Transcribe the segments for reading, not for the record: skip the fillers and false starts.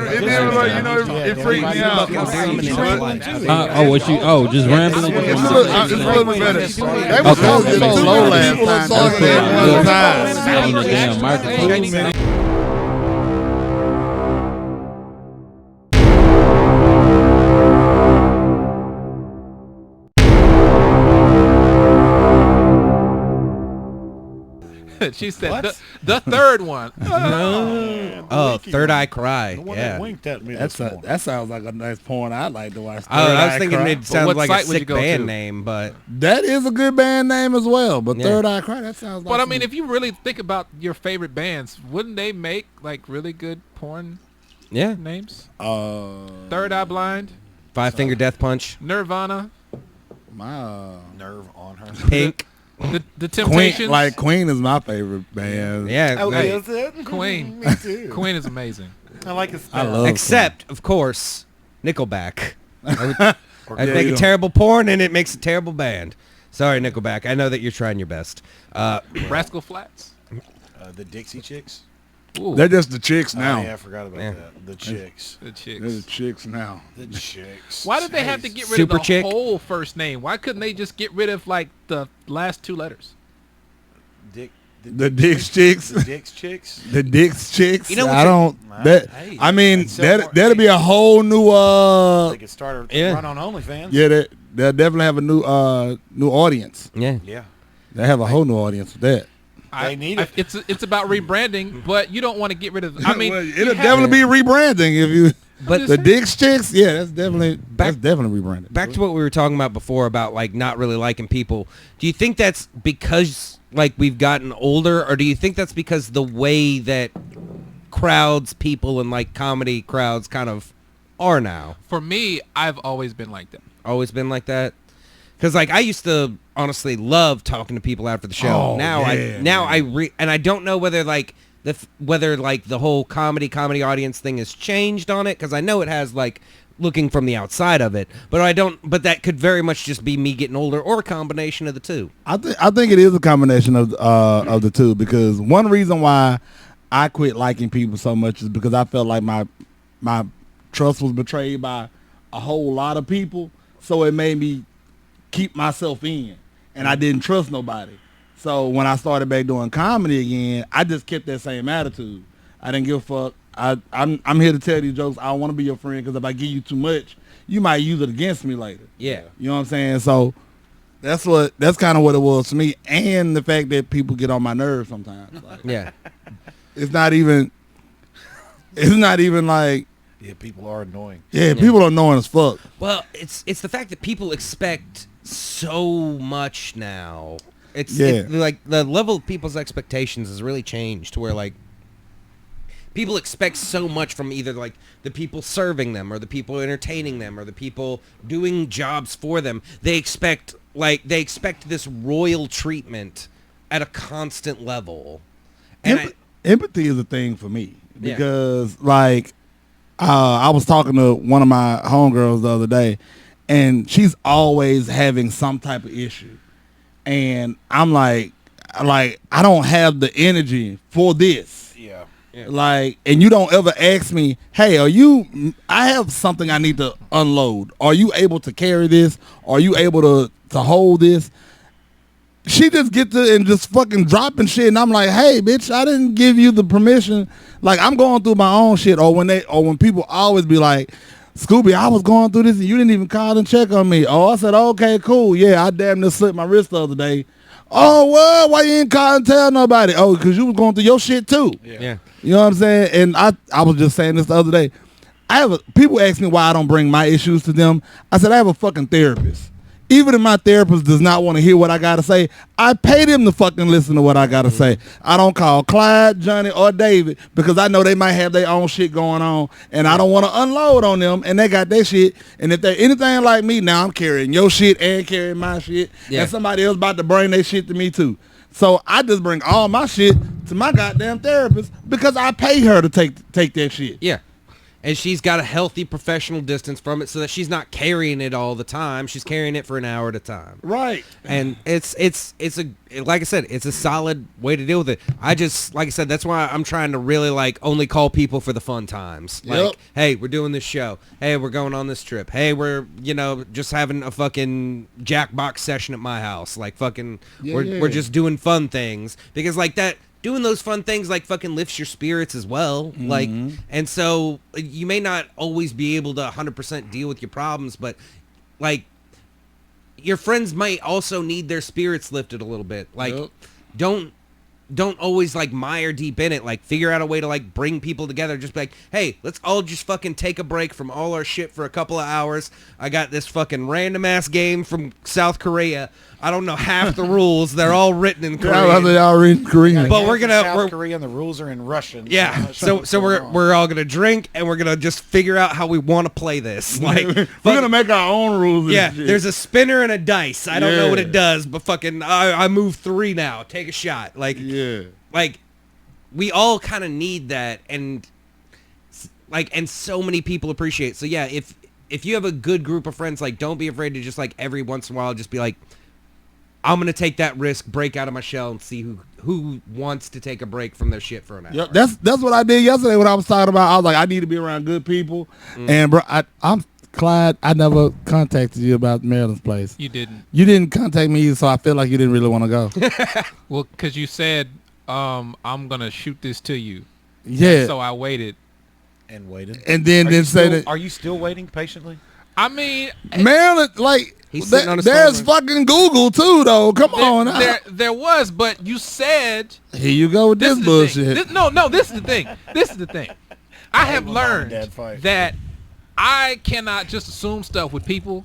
it freaked me out. Just rambling. It's a little bit better. They were talking so low last time. Damn microphone. She said the third one. Third Eye Cry. The one that winked at me. That sounds like a nice porn I'd like to watch. I was thinking it sounds like a sick band to? name, but that is a good band name as well. But Third Eye Cry, that sounds like. But I mean, if you really think about your favorite bands, wouldn't they make like really good porn names? Third Eye Blind, Five Finger Death Punch, Nirvana, my Nerve on her. Pink. The Temptations. Queen is my favorite band. Yeah. Okay, is it? Queen. Me too. Queen is amazing. I like it. I love Except, of course, Nickelback. I'd Yeah, make a terrible porn and it makes a terrible band. Sorry, Nickelback. I know that you're trying your best. Rascal Flatts. The Dixie Chicks. Ooh. They're just the chicks now. Oh, yeah, I forgot about that. The Chicks. The Chicks. They're the chicks now. The Chicks. Why did they have to get rid Super of the Chick? whole first name? Why couldn't they just get rid of like the last two letters? The Dicks Chicks. The Dicks Chicks. The Dicks Chicks. You know what I don't. Hey, I mean, it's so that'll be a whole new. They could start a run on OnlyFans. Yeah, they'll definitely have a new audience. Yeah. Yeah. They have a whole new audience with that. They need it. It's about rebranding, but you don't want to get rid of. I mean, well, it'll definitely be rebranding if you. But the Dicks Chicks, yeah, that's definitely rebranded. Back to what we were talking about before about like not really liking people. Do you think that's because like we've gotten older, or do you think that's because the way that crowds, people, and like comedy crowds kind of are now? For me, I've always been like that. Always been like that? Because like I used to honestly love talking to people after the show. And I don't know whether like the whole comedy audience thing has changed on it, because I know it has, like looking from the outside of it, but that could very much just be me getting older or a combination of the two. I think it is a combination of the two, because one reason why I quit liking people so much is because I felt like my trust was betrayed by a whole lot of people, so it made me keep myself in, and I didn't trust nobody. So when I started back doing comedy again, I just kept that same attitude. I didn't give a fuck. I'm here to tell these jokes. I don't want to be your friend, because if I give you too much, you might use it against me later. Yeah. You know what I'm saying? So that's kind of what it was to me, and the fact that people get on my nerves sometimes. Like, Yeah. It's not even like. Yeah, people are annoying. Yeah, people are annoying as fuck. Well, it's the fact that people expect so much now. It's like the level of people's expectations has really changed to where like people expect so much from either like the people serving them or the people entertaining them or the people doing jobs for them. They expect this royal treatment at a constant level. And empathy is a thing for me, because like I was talking to one of my homegirls the other day, and she's always having some type of issue. And I'm like I don't have the energy for this. Yeah. Like, and you don't ever ask me, hey, I have something I need to unload. Are you able to carry this? Are you able to hold this? She just get to and just fucking dropping shit, and I'm like, hey, bitch, I didn't give you the permission. Like, I'm going through my own shit. Or when people always be like, Scooby, I was going through this and you didn't even call and check on me. Oh, I said, okay, cool. Yeah, I damn near slipped my wrist the other day. Oh, well, why you ain't call and tell nobody? Oh, because you was going through your shit too. Yeah. You know what I'm saying? And I was just saying this the other day. People ask me why I don't bring my issues to them. I said, I have a fucking therapist. Even if my therapist does not want to hear what I got to say, I pay them to fucking listen to what I got to say. I don't call Clyde, Johnny, or David, because I know they might have their own shit going on, and I don't want to unload on them, and they got their shit. And if they're anything like me, now I'm carrying your shit and carrying my shit, and somebody else about to bring their shit to me too. So I just bring all my shit to my goddamn therapist because I pay her to take that shit. Yeah. and she's got a healthy professional distance from it so that she's not carrying it all the time. She's carrying it for an hour at a time. Right. And it's a, like I said, it's a solid way to deal with it. I just, like I said, that's why I'm trying to really like only call people for the fun times. Like, hey, we're doing this show. Hey, we're going on this trip. Hey, we're, just having a fucking Jackbox session at my house. Like fucking, we're just doing fun things because like that. Doing those fun things like fucking lifts your spirits as well. Like, and so you may not always be able to 100% deal with your problems, but like your friends might also need their spirits lifted a little bit. Like, don't always like mire deep in it. Like, figure out a way to like bring people together. Just be like, hey, let's all just fucking take a break from all our shit for a couple of hours. I got this fucking random ass game from South Korea. I don't know half the rules. They're all written in Korean. They all written Korean. But we're South Korean. The rules are in Russian. Yeah. So we're all gonna drink and we're gonna just figure out how we want to play this. Like we're gonna make our own rules. Yeah. There's a spinner and a dice. I don't know what it does, but fucking I move 3 now. Take a shot. Like like we all kind of need that, and like and so many people appreciate it. So yeah, if you have a good group of friends, like don't be afraid to just like every once in a while just be like, I'm going to take that risk, break out of my shell, and see who wants to take a break from their shit for an hour. Yep, that's what I did yesterday when I was talking about. I was like, I need to be around good people. And, bro, I'm Clyde, I never contacted you about Maryland's place. You didn't. You didn't contact me, so I feel like you didn't really want to go. Well, because you said, I'm going to shoot this to you. Yeah. So I waited. And waited. And then say that. Are you still waiting patiently? I mean, Maryland, like, there's fucking Google too, though. Come on. There was, but you said. Here you go with this bullshit. This is the thing. This is the thing. I have learned that I cannot just assume stuff with people.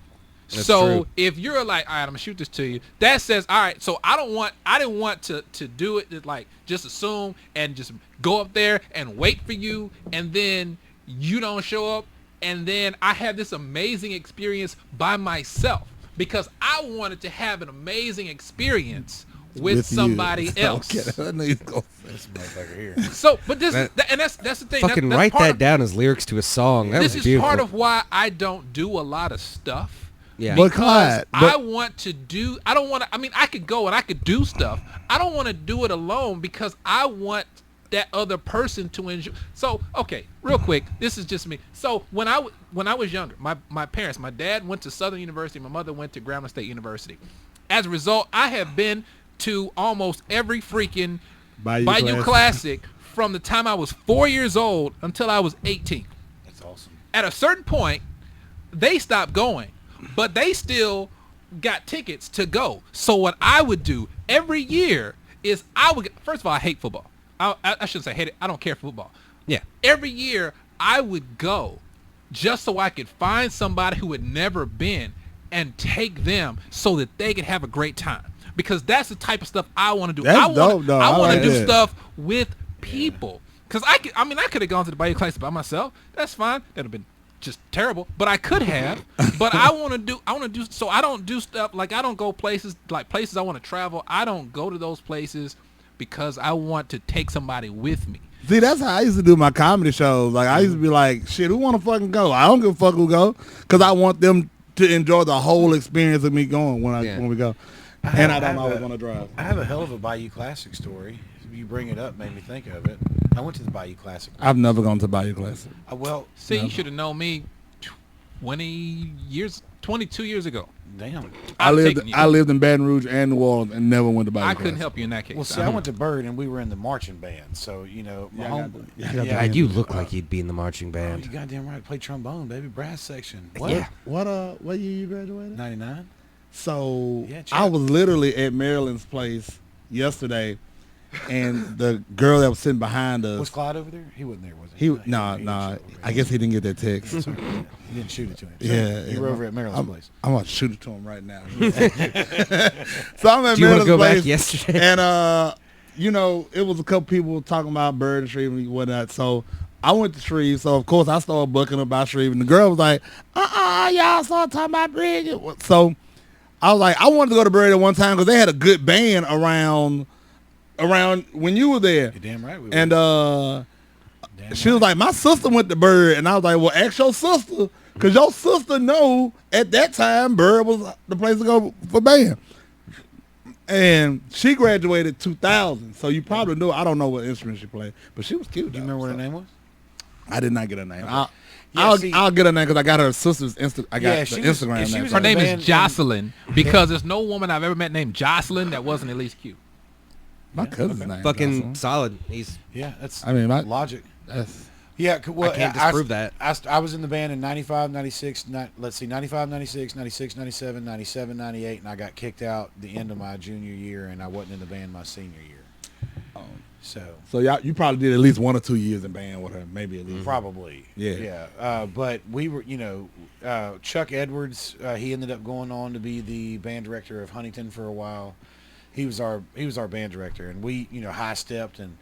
That's true. If you're like, all right, I'm gonna shoot this to you, that says, all right. So I didn't want to do it like just assume and just go up there and wait for you, and then you don't show up. And then I had this amazing experience by myself because I wanted to have an amazing experience with somebody else. This motherfucker here. So, but that's the thing. Fucking write that down as lyrics to a song. This is part of why I don't do a lot of stuff. Yeah. But Clyde, I want to do. I don't want to. I mean, I could go and I could do stuff. I don't want to do it alone because I want that other person to enjoy. So, okay, real quick, this is just me. So when I was younger, my parents, my dad went to Southern University, my mother went to Grambling State University. As a result, I have been to almost every freaking Bayou Classic from the time I was 4 years old until I was 18. That's awesome. At a certain point, they stopped going, but they still got tickets to go. So what I would do every year is first of all, I hate football. I shouldn't say hate it. I don't care for football. Yeah. Every year I would go just so I could find somebody who had never been and take them so that they could have a great time. Because that's the type of stuff I want to do. I want to do stuff with people. Because I could have gone to the Bayou Classic by myself. That's fine. That would have been just terrible. But I could have. But I want to do. So I don't do stuff like I don't go places I want to travel. I don't go to those places because I want to take somebody with me. See, that's how I used to do my comedy shows. Like, I used to be like, shit, who want to fucking go? I don't give a fuck who go because I want them to enjoy the whole experience of me going when we go. And I don't always want to drive. I have a hell of a Bayou Classic story. You bring it up, made me think of it. I went to the Bayou Classic. I've never gone to Bayou Classic. You should have known me 22 years ago. Damn. I lived in Baton Rouge and New Orleans and never went to Bayou Classic. I couldn't help you in that case. Well, see, I went to Bird and we were in the marching band. So, God, you look like you'd be in the marching band. Oh, you goddamn right. Play trombone, baby. Brass section. What? Yeah. What year you graduated? 99. So I was literally at Maryland's place yesterday, and the girl that was sitting behind us. Was Clyde over there? He wasn't there, was he? No. I guess he didn't get that text. He didn't shoot it to him. Yeah. You were over at Maryland's place. I'm going to shoot it to him right now. So I'm at Maryland's place. Do you want to go back yesterday? And, it was a couple people talking about Bird and Shreve and whatnot. So I went to Shreve. So, of course, I started booking about Shreve. And the girl was like, y'all started talking about Bridget. So I was like, I wanted to go to Bird at one time because they had a good band around when you were there. You're damn right we were. And She was like, my sister went to Bird, and I was like, well, ask your sister, because your sister know at that time Bird was the place to go for band. And she graduated 2000, so you probably knew. I don't know what instrument she played, but she was cute. Do you remember what her name was? I did not get her name. Okay. I'll get her name because I got her sister's I got the Instagram name. Her name is Jocelyn because there's no woman I've ever met named Jocelyn that wasn't at least cute. My cousin's name. Fucking solid. He's that's. I mean, logic. That's, Yeah, well, I can't disprove that. I was in the band in 95, 96, 95, 96, 96, 97, 97, 98, and I got kicked out the end of my junior year, and I wasn't in the band my senior year. So you probably did at least 1 or 2 years in band with her, maybe at least. Probably. Yeah. But we were, Chuck Edwards, he ended up going on to be the band director of Huntington for a while. He was our band director, and we, high-stepped and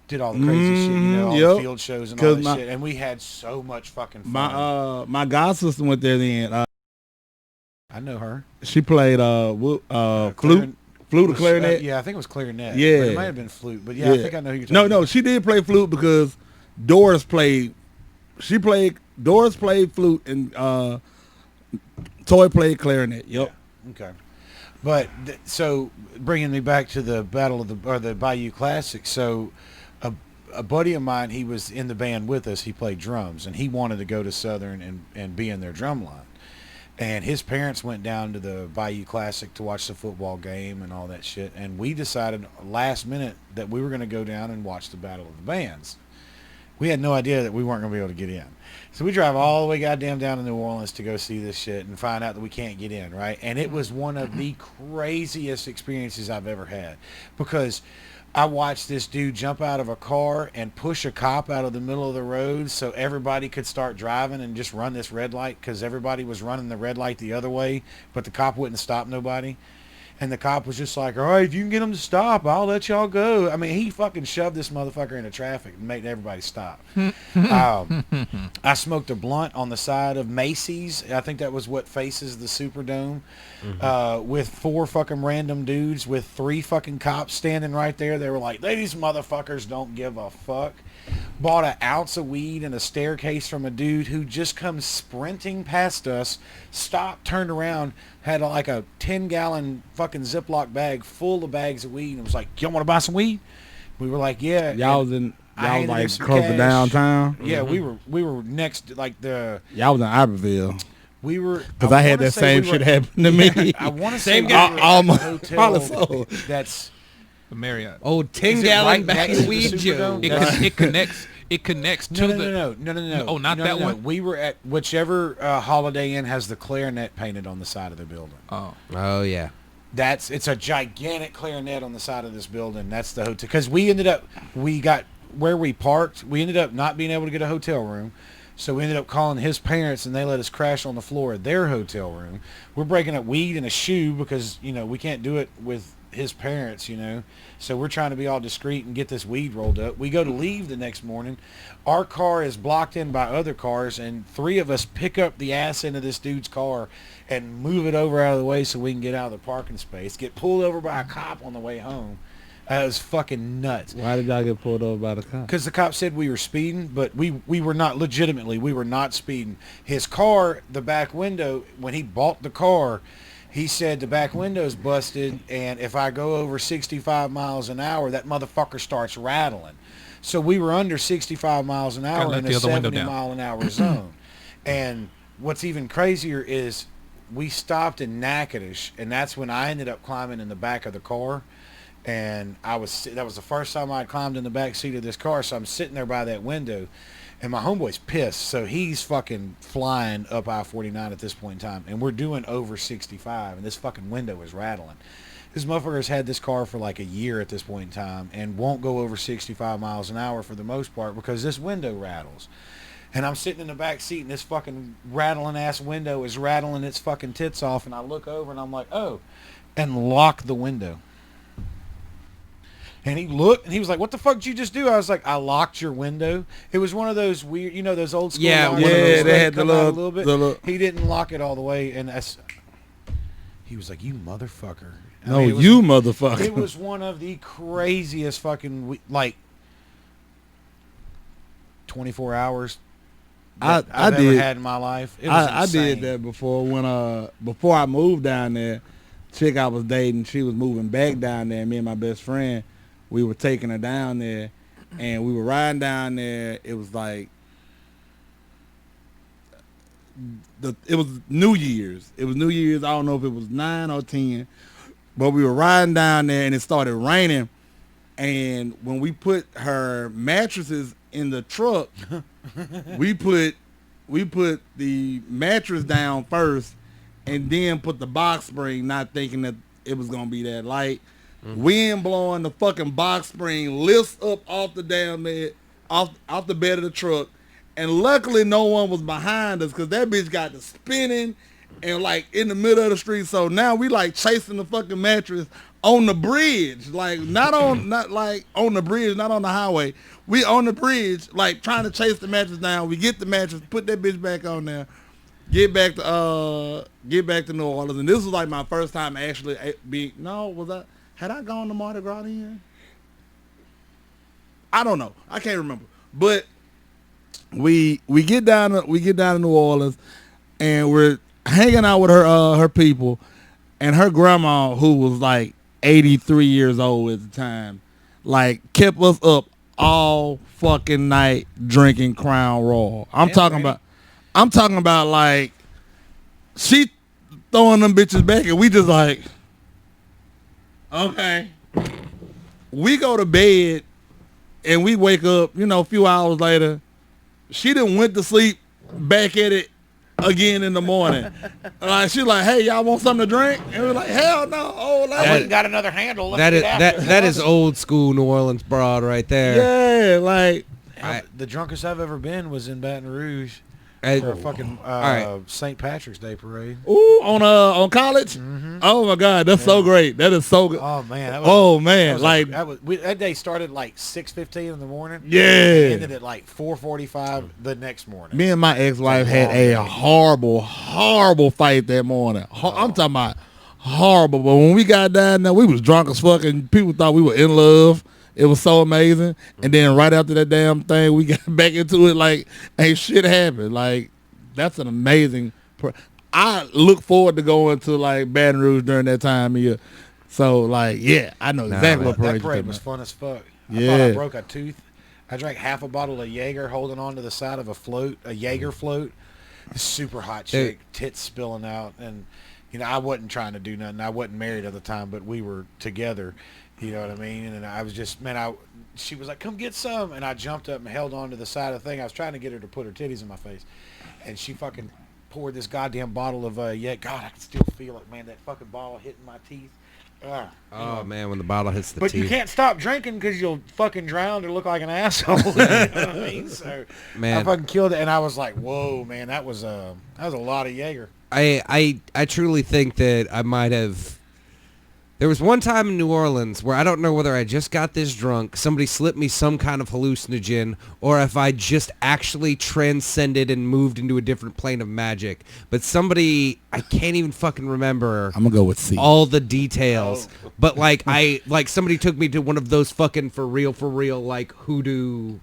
did all the crazy shit, all the field shows and all that shit, and we had so much fucking fun. My god sister went there then. I know her. She played flute or clarinet. Yeah, I think it was clarinet. Yeah, but it might have been flute. But I think I know who you're talking about. No, she did play flute because Doris played. Doris played flute and Toy played clarinet. Yep. Yeah. Okay. But so bringing me back to the the Bayou Classic. So a buddy of mine, he was in the band with us. He played drums, and he wanted to go to Southern and be in their drum line. And his parents went down to the Bayou Classic to watch the football game and all that shit. And we decided last minute that we were going to go down and watch the Battle of the Bands. We had no idea that we weren't going to be able to get in. So we drive all the way goddamn down to New Orleans to go see this shit and find out that we can't get in, right? And it was one of the craziest experiences I've ever had, because I watched this dude jump out of a car and push a cop out of the middle of the road so everybody could start driving and just run this red light, because everybody was running the red light the other way, but the cop wouldn't stop nobody. And the cop was just like, all right, if you can get them to stop, I'll let y'all go. I mean, he fucking shoved this motherfucker into traffic and made everybody stop. I smoked a blunt on the side of Macy's. I think that was what faces the Superdome, with 4 fucking random dudes with 3 fucking cops standing right there. They were like, these motherfuckers don't give a fuck. Bought an ounce of weed and a staircase from a dude who just comes sprinting past us, stopped, turned around, had like a 10-gallon fucking Ziploc bag full of bags of weed, and was like, you want to buy some weed? We were like, yeah. Y'all was like close to downtown? Yeah, we were next, like the... Y'all was in Iberville. We were... Because I had that same shit happen to me. I want to say we were almost at a hotel that's... The Marriott. Oh, 10-gallon bag of weed, Joe. It connects. It connects to No. Oh, not that one. We were at whichever Holiday Inn has the clarinet painted on the side of the building. Oh yeah. It's a gigantic clarinet on the side of this building. That's the hotel. Because we got where we parked. We ended up not being able to get a hotel room. So we ended up calling his parents, and they let us crash on the floor of their hotel room. We're breaking up weed in a shoe because, we can't do it with his parents, So we're trying to be all discreet and get this weed rolled up. We go to leave the next morning. Our car is blocked in by other cars, and 3 of us pick up the ass end of this dude's car and move it over out of the way so we can get out of the parking space. Get pulled over by a cop on the way home. It was fucking nuts. Why did y'all get pulled over by the cop? Because the cop said we were speeding, but we were not legitimately. We were not speeding. His car, the back window, when he bought the car, he said the back window's busted, and if I go over 65 miles an hour, that motherfucker starts rattling. So we were under 65 miles an hour in a 70-mile-an-hour zone. And what's even crazier is we stopped in Natchitoches, and that's when I ended up climbing in the back of the car. And that was the first time I'd climbed in the back seat of this car, so I'm sitting there by that window. And my homeboy's pissed, so he's fucking flying up I-49 at this point in time. And we're doing over 65, and this fucking window is rattling. This motherfucker's had this car for like a year at this point in time and won't go over 65 miles an hour for the most part because this window rattles. And I'm sitting in the back seat, and this fucking rattling-ass window is rattling its fucking tits off, and I look over, and I'm like, oh, and lock the window. And he looked, and he was like, what the fuck did you just do? I was like, I locked your window. It was one of those weird, those old school locks. Yeah, they had the little bit. He didn't lock it all the way, and he was like, you motherfucker. You motherfucker. It was one of the craziest fucking, 24 hours I I've did. ever had in my life. It was I did that before when before I moved down there. Chick I was dating, she was moving back down there. Me and my best friend, we were taking her down there, and we were riding down there. It was like it was New Year's. It was New Year's. I don't know if it was 9 or 10, but we were riding down there, and it started raining. And when we put her mattresses in the truck, we put the mattress down first, and then put the box spring, not thinking that it was gonna be that light. Wind blowing, the fucking box spring lifts up off the damn bed, off the bed of the truck, and luckily no one was behind us because that bitch got to spinning and like in the middle of the street. So now we like chasing the fucking mattress on the bridge, like not like on the bridge, not on the highway. We on the bridge, like trying to chase the mattress down. We get the mattress, put that bitch back on there. Get back to New Orleans, and this was like my first time actually had I gone to Mardi Gras then? I don't know. I can't remember. But we get down to New Orleans, and we're hanging out with her people, and her grandma, who was like 83 years old at the time, like kept us up all fucking night drinking Crown Royal. I'm talking about like she throwing them bitches back, and we just like, okay. We go to bed and we wake up, a few hours later. She done went to sleep back at it again in the morning. She's like, hey, y'all want something to drink? And we're like, hell no. Oh, I went and got another handle. That is old school New Orleans broad right there. Yeah, like the drunkest I've ever been was in Baton Rouge. For a fucking St. Patrick's Day parade. Ooh, on college? Mm-hmm. Oh my God, that's so great. That is so good. Oh man. That day started like 6:15 in the morning. Yeah. And ended at like 4:45 the next morning. Me and my ex-wife had a horrible fight that morning. I'm talking about horrible. But when we got down there, we was drunk as fuck, and people thought we were in love. It was so amazing. And then right after that damn thing, we got back into it like ain't shit happened. Like, that's an amazing... I look forward to going to, like, Baton Rouge during that time of year. So, like, yeah, I know exactly what parade that parade was fun as fuck. Yeah. I thought I broke a tooth. I drank half a bottle of Jaeger holding on to the side of a Jaeger float. Super hot chick, tits spilling out. And, I wasn't trying to do nothing. I wasn't married at the time, but we were together. You know what I mean? And I was just, she was like, come get some. And I jumped up and held on to the side of the thing. I was trying to get her to put her titties in my face. And she fucking poured this goddamn bottle of, God, I can still feel it, man. That fucking bottle hitting my teeth. Man, when the bottle hits the teeth. But you can't stop drinking because you'll fucking drown or look like an asshole. You know what I mean? So man, I fucking killed it. And I was like, whoa, man, that was a lot of Jaeger. I truly think that I might have... There was one time in New Orleans where I don't know whether I just got this drunk, somebody slipped me some kind of hallucinogen, or if I just actually transcended and moved into a different plane of magic. But somebody, I can't even fucking remember. I'm gonna go with C. All the details. Oh. But like somebody took me to one of those fucking for real, like voodoo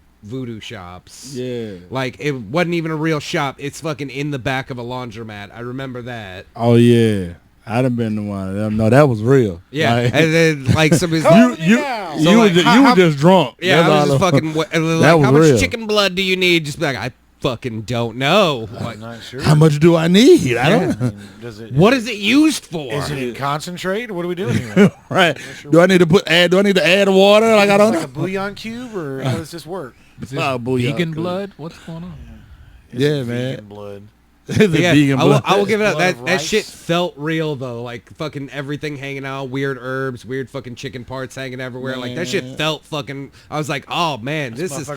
shops. Yeah. Like, it wasn't even a real shop. It's fucking in the back of a laundromat. I remember that. Oh, yeah. I done been to one of them. No, that was real. Yeah, like, and then like somebody's you were just drunk. Yeah, I was just fucking. Like, how real. much chicken blood do you need? Just be like, I fucking don't know. I'm not sure. How much do I need? I don't. What is it used for? Is it in concentrate? What are we doing here? Right. Sure. Do I need to add water? Like I don't know. Like a bouillon cube, or how does this work? Is this vegan blood? What's going on? Yeah, man. Vegan blood. I will give it up. That shit felt real though. Like fucking everything hanging out, weird herbs, weird fucking chicken parts hanging everywhere. Man. Like that shit felt fucking. I was like, oh man, this is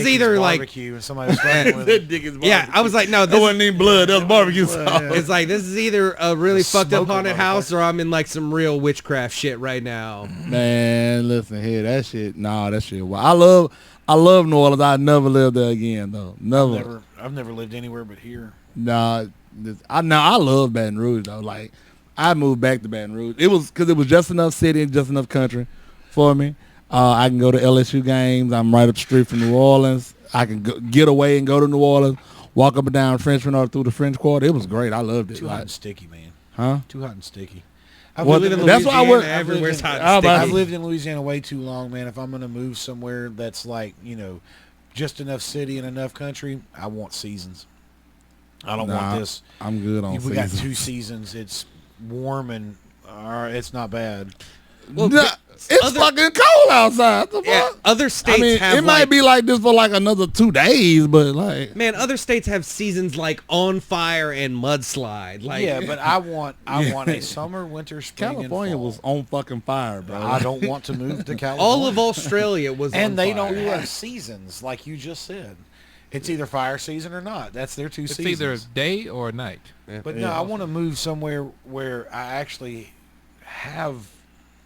either like. And somebody was with yeah, I was like, no, that wasn't even blood. That was barbecue sauce. Yeah. It's like this is either a really fucked up haunted house, or I'm in like some real witchcraft shit right now. Man, listen here, that shit. Nah, that shit. Well, I love New Orleans. I'd never live there again though. Never. I've never lived anywhere but here. Nah, I love Baton Rouge though. Like, I moved back to Baton Rouge. It was because it was just enough city and just enough country for me. I can go to LSU games. I'm right up the street from New Orleans. I can get away and go to New Orleans, walk up and down Frenchman or through the French Quarter. It was great. I loved it. Too hot and sticky, man. Huh? Too hot and sticky. Well, that's why I would. Everywhere's hot and I've sticky. I've lived in Louisiana way too long, man. If I'm going to move somewhere that's like, just enough city and enough country, I want seasons. I don't want this. I'm good on We seasons. got 2 seasons. It's warm and it's not bad. Well, it's fucking cold outside. The yeah, fuck? other states I mean, have it might be like this for like another 2 days, but like, man, other states have seasons like on fire and mudslide. Like, Yeah, but I want a summer, winter, spring, California and fall. was on fucking fire, bro. I don't want to move to California. all of Australia was on and they fire. don't have seasons like you just said. It's either fire season or not. That's their 2 It's seasons. either day or night. But no, I want to move somewhere where I actually have.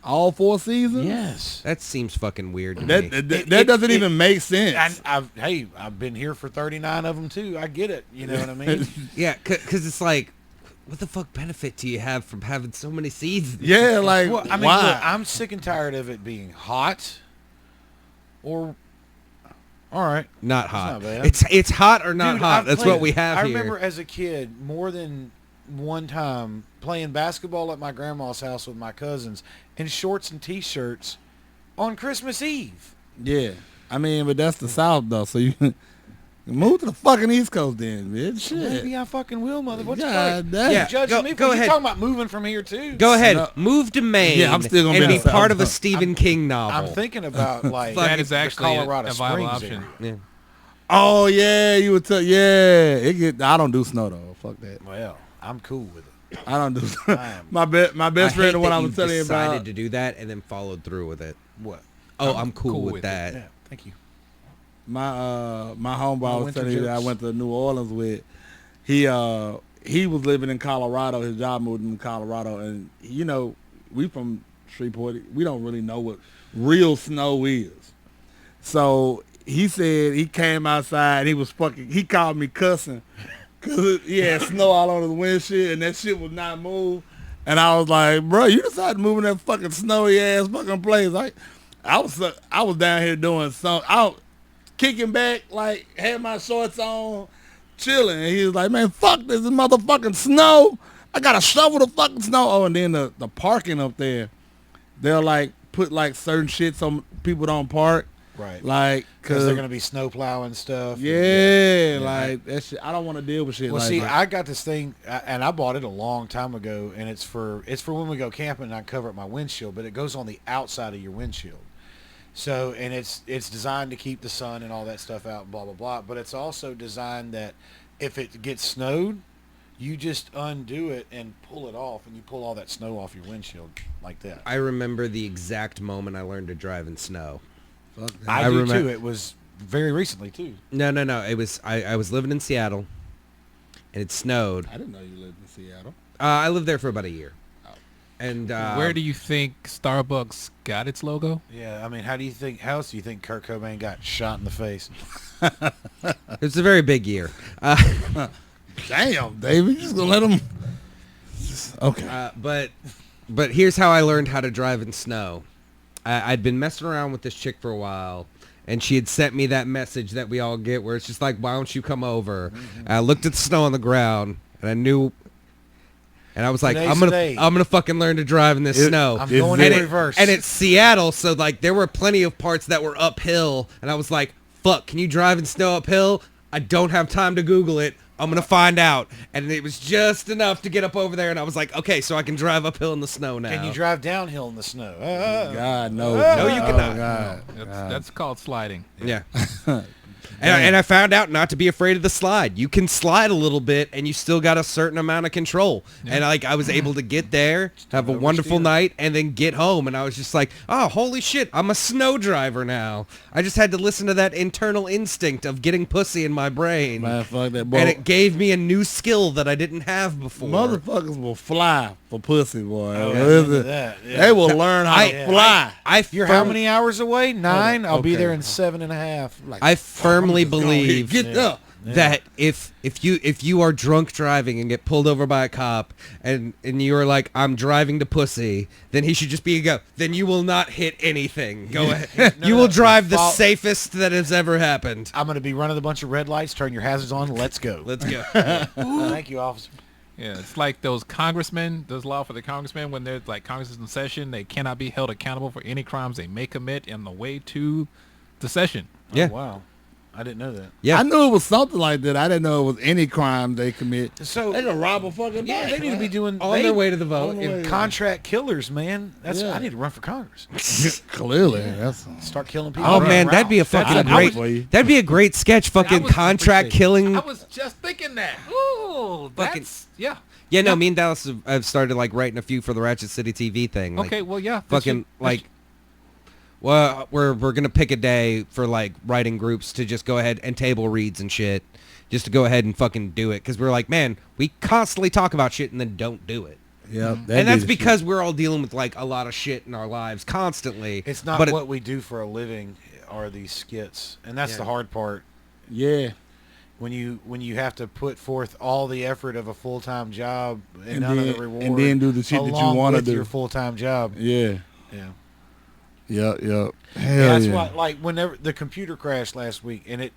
all 4 seasons. Yes. That seems fucking weird to me. That doesn't even make sense. And I've been here for 39 of them too. I get it. You know what I mean? Yeah, because it's like, what the fuck benefit do you have from having so many seasons? Yeah, like Well, I mean, why? look, I'm sick and tired of it being hot. Or, all right, Not hot. not bad. It's hot or not Dude, hot. I've That's played- what we have I here. remember as a kid more than one time playing basketball at my grandma's house with my cousins in shorts and t-shirts on Christmas Eve. Yeah, I mean, but that's the South though, so you move to the fucking East Coast then, bitch. Shit. Maybe I fucking will, mother. What's God the damn. Yeah. judging me? Go You're ahead. talking about moving from here too. Go ahead, No. move to Maine. Yeah, I'm still gonna and be be in the part South. of a Stephen King novel. I'm thinking about like That is actually the Colorado a viable Springs option. area. Yeah. Oh yeah, you would tell. Yeah, I don't do snow though. Fuck that. Well, I'm cool with it. I don't do. am. my best I friend, hate the one that I you was telling you decided about. to do that and then followed through with it. What? Oh, I'm cool, cool with with that. Yeah, thank you. My homeboy I was winter telling you that I jokes. went to New Orleans with. He was living in Colorado. His job moved him to Colorado, and we from Shreveport. We don't really know what real snow is. So he said he came outside. And he called me cussing because he had snow all on his windshield, and that shit was not moved. And I was like, bro, you decided to move in that fucking snowy ass fucking place. Like, I was down here doing kicking back, like had my shorts on, chilling. And he was like, man, fuck this motherfucking snow. I gotta shovel the fucking snow. Oh, and then the parking up there, they'll like put like certain shit so people don't park. Right. Like, Because they're gonna be snow plowing stuff. Yeah, like that shit. I don't want to deal with shit Well, like see, that. I got this thing, and I bought it a long time ago, and it's for when we go camping and I cover up my windshield, but it goes on the outside of your windshield. So, and it's designed to keep the sun and all that stuff out, and blah blah blah. But it's also designed that if it gets snowed, you just undo it and pull it off, and you pull all that snow off your windshield like that. I remember the exact moment I learned to drive in snow. Fuck that. I do too. It was very recently too. No. It was I was living in Seattle, and it snowed. I didn't know you lived in Seattle. I lived there for about a year. And Where do you think Starbucks got its logo? Yeah, I mean, how else do you think Kurt Cobain got shot in the face? it was a very big year. Damn, David, you just gonna let him? Okay. But here's how I learned how to drive in snow. I'd been messing around with this chick for a while, and she had sent me that message that we all get where it's just like, why don't you come over? And I looked at the snow on the ground, and I knew, and I was like, Today's I'm today. gonna fucking learn to drive in this snow. I'm Is going it- in reverse. And it's Seattle, so like there were plenty of parts that were uphill, and I was like, fuck, can you drive in snow uphill? I don't have time to Google it. I'm going to find out. And it was just enough to get up over there, and I was like, okay, so I can drive uphill in the snow now. Can you drive downhill in the snow? God, no. No, you Oh, cannot. God. That's called sliding. Yeah. And I found out not to be afraid of the slide. You can slide a little bit, and you still got a certain amount of control. Yeah. And I was able to get there, have a wonderful night, and then get home. And I was just like, oh, holy shit, I'm a snow driver now. I just had to listen to that internal instinct of getting pussy in my brain. Man, fuck that boy. And it gave me a new skill that I didn't have before. Motherfuckers will fly for pussy, boy. Oh, What yeah, is into it? that, yeah. They will learn how to fly. You're how many hours away? 9? I'll be okay. there in 7.5. I firmly believe Get up. that if you are drunk driving and get pulled over by a cop and you are like, I'm driving to pussy, then he should just then you will not hit anything. Go ahead. You will drive the safest that has ever happened. I'm going to be running a bunch of red lights. Turn your hazards on. Let's go. Let's go. Thank you, officer. Yeah, it's like those congressmen, those law for the congressmen, when they're like Congress is in session, they cannot be held accountable for any crimes they may commit on the way to the session. Yeah. Oh, wow. I didn't know that. Yeah. I knew it was something like that. I didn't know it was any crime they commit. So They can rob a fucking yeah, bank. they need to be doing On their way to the vote. and contract killers, man. That's Yeah. I need to run for Congress. Clearly, that's Start killing people. Oh running man, that'd around. be a fucking I great. would- That'd be a great sketch. Fucking was contract appreciating- killing. I was just thinking that. Ooh, Fucking- that's, yeah. Yeah, no, me and Dallas have started like writing a few for the Ratchet City TV thing. Like, Okay, well, yeah. fucking like. Well, we're gonna pick a day for like writing groups to just go ahead and table reads and shit, just to go ahead and fucking do it because we're like, man, we constantly talk about shit and then don't do it. Yeah, And that's because we're all dealing with like a lot of shit in our lives constantly. It's not but what we do for a living are these skits, and that's Yeah. the hard part. yeah. When you have to put forth all the effort of a full-time job and none then, of the reward, and then do the shit that you along want to with do. your full-time job. Yeah, Yeah. yeah. Hell That's yeah. why, like, whenever the computer crashed last week, and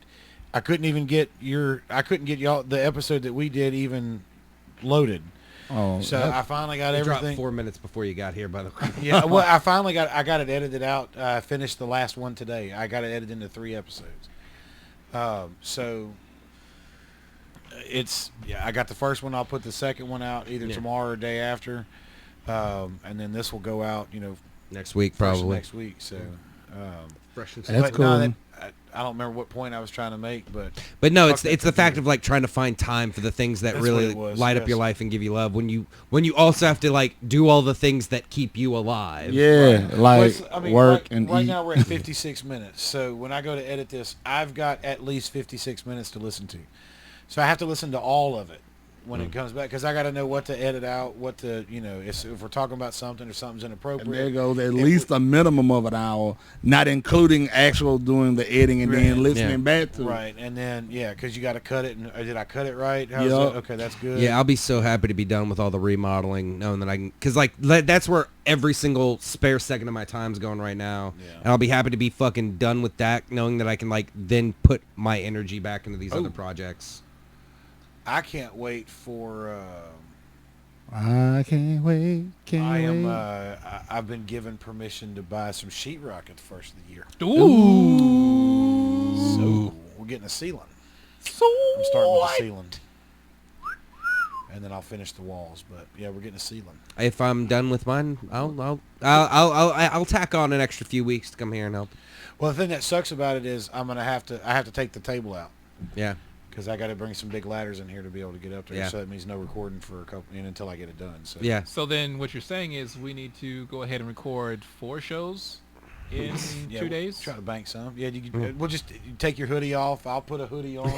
I couldn't get y'all the episode that we did even loaded. Oh, So I finally got it dropped everything. 4 minutes before you got here, by the way. Yeah, well, I got it edited out. I finished the last one today. I got it edited into 3 episodes. So I got the first one. I'll put the second one out either tomorrow or day after, and then this will go out. Next week, first of probably. next week. So. Fresh and That's but cool. no, I don't remember what point I was trying to make, but But no, Fuck that it's the fact computer. of like trying to find time for the things that That's really what it was, light up yes. your life and give you love. When you also have to like do all the things that keep you alive. yeah, Well, like it's- I mean, work right, and right eat. now we're at 56 minutes. So when I go to edit this, I've got at least 56 minutes to listen to. So I have to listen to all of it when it comes back because I got to know what to edit out, what to if we're talking about something or something's inappropriate. And there goes at least a minimum of an hour, not including actual doing the editing and Right. then listening Yeah. back to it. Right, and then because you got to cut it. And did I cut it right? How's Yup. that? Okay, that's good. Yeah, I'll be so happy to be done with all the remodeling, knowing that I can, because like that's where every single spare second of my time's going right now, Yeah. and I'll be happy to be fucking done with that, knowing that I can like then put my energy back into these other projects. I can't wait for. I can't wait. Can't I am. wait. I've been given permission to buy some sheetrock at the first of the year. Ooh. So we're getting a ceiling. So I'm starting with the ceiling, and then I'll finish the walls. But yeah, we're getting a ceiling. If I'm done with mine, I'll tack on an extra few weeks to come here and help. Well, the thing that sucks about it is I have to take the table out Yeah. because I got to bring some big ladders in here to be able to get up there. Yeah. So that means no recording for a couple until I get it done. So Yeah. So then what you're saying is we need to go ahead and record 4 shows in Yeah, 2 we'll days? Try to bank some. Yeah, we'll just you take your hoodie off. I'll put a hoodie on,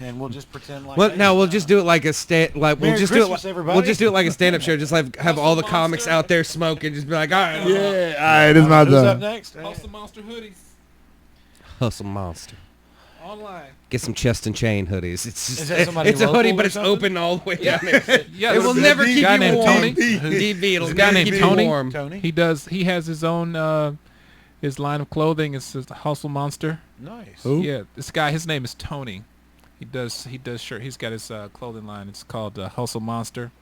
and we'll just pretend like. Well, hey, no, we'll just do it like a Merry Christmas, everybody. we'll just do it like a stand-up show. Just like have all the comics out there smoking. Just be like, all right, Yeah, all right, this is my Who's up turn. next? Hustle Monster hoodies hustle monster. online. Get some chest and chain hoodies. It's just Is that somebody it's a hoodie, local but or it's something? open all the way down there. Yeah, It will there's never a keep guy you named warm. Tony. DV, it'll There's a guy never named keep Tony. you warm. Tony. He has his own his line of clothing. It's the Hustle Monster. Nice. Who? Yeah, this guy, his name is Tony. He does shirt. He's got his clothing line. It's called Hustle Monster.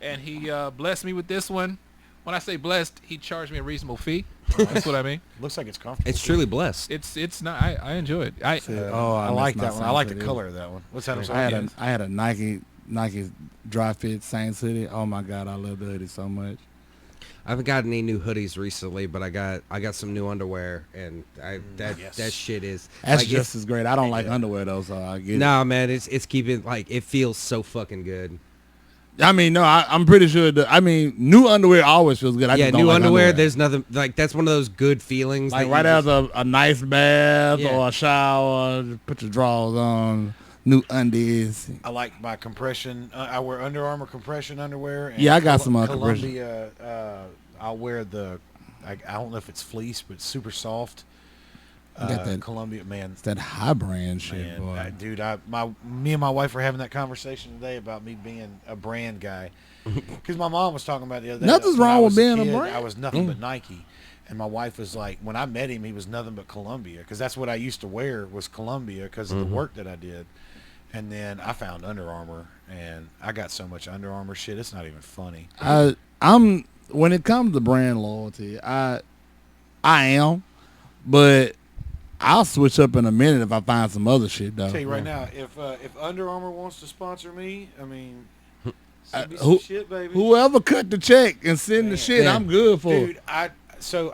And he blessed me with this one. When I say blessed, he charged me a reasonable fee. That's what I mean. Looks like it's comfortable. It's truly blessed. It's not. I enjoy it. I like missed that my one. I like the Same color of that one. What's that? I'm I sorry. had I had a Nike dry fit Saint City. Oh my God, I love the hoodie so much. I haven't got any new hoodies recently, but I got some new underwear, and Yes. that shit is That's like, just as great. I don't like underwear though, so I get it. nah, man. It's keeping like it feels so fucking good. I mean, no, I'm pretty sure. New underwear always feels good. I Yeah, just don't new like underwear. There's nothing like that's one of those good feelings. like that right you just- after a nice bath Yeah. or a shower, just put your drawers on, new undies. I like my compression. I wear Under Armour compression underwear. And Yeah, I got some compression. Columbia. I'll wear I don't know if it's fleece, but it's super soft. Got that- Columbia, man. It's that high brand shit, Man, boy. dude, me and my wife were having that conversation today about me being a brand guy. Because my mom was talking about the other day. Nothing's when I wrong with was being a kid, brand. I was nothing but Nike. And my wife was like, when I met him, he was nothing but Columbia. Because that's what I used to wear was Columbia because of the work that I did. And then I found Under Armour, and I got so much Under Armour shit, it's not even funny. I'm when it comes to brand loyalty, I am, but I'll switch up in a minute if I find some other shit though. I'll tell you right now, if Under Armour wants to sponsor me, I mean, send me some who- shit, baby. Whoever cut the check and send the shit, Yeah. I'm good for. Dude, I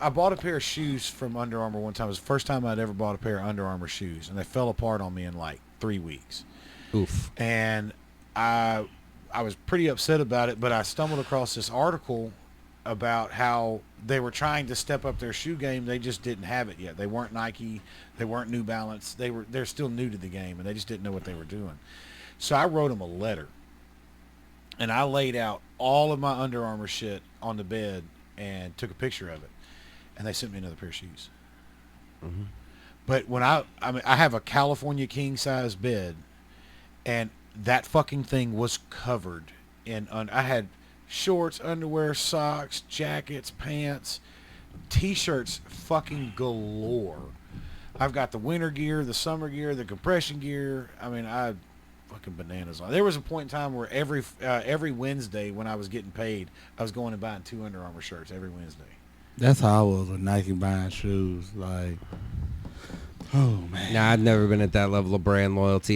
bought a pair of shoes from Under Armour one time. It was the first time I'd ever bought a pair of Under Armour shoes, and they fell apart on me in like 3 weeks. Oof. And I was pretty upset about it, but I stumbled across this article about how they were trying to step up their shoe game. They just didn't have it yet. They weren't Nike, they weren't New Balance. They're still new to the game, and they just didn't know what they were doing. So I wrote them a letter, and I laid out all of my Under Armour shit on the bed and took a picture of it, and they sent me another pair of shoes. But when I have a California king size bed, and that fucking thing was covered in I had shorts, underwear, socks, jackets, pants, t-shirts fucking galore. I've got the winter gear, the summer gear, the compression gear. I mean, I fucking bananas on. There was a point in time where every Wednesday when I was getting paid, I was going and buying 2 Under Armour shirts every Wednesday. That's how I was with Nike buying shoes. Like, oh man. Nah, I've never been at that level of brand loyalty.